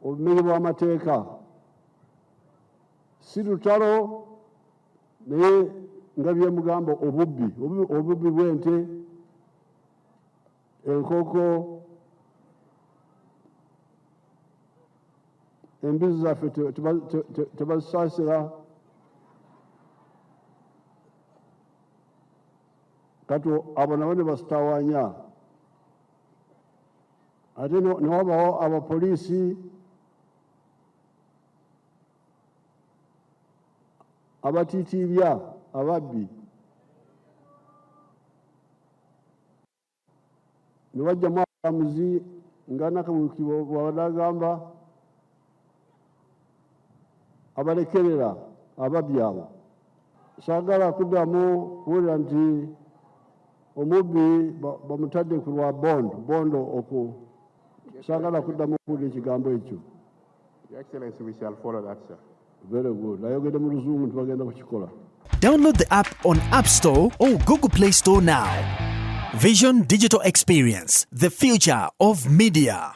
obumenyi bw'amateeka si lutalo naye nga bye mugamba obubbi bw'ente, enkoko, embuzi zaffe tebazisaasira. Kati abo nabo ne basitawaanya. Ate ne wabawo abapoliisi abatiitiibya ababbi ne wajjamu abalamuzi nga Nakabuuki bw'abadde agamba abalekerera ababbi abo. Saagala kuddamu kuwulira nti omubbi bamutadde ku lwa bondo okwo. Saagala kuddamu kuwulira ekigambo ekyo. Your Excellency, we shall follow that, sir. Very good. Nayogedde mu Luzungu tubagenda kukikola. Download the app on App Store or Google Play Store now. Vision Digital Experience, the future of media.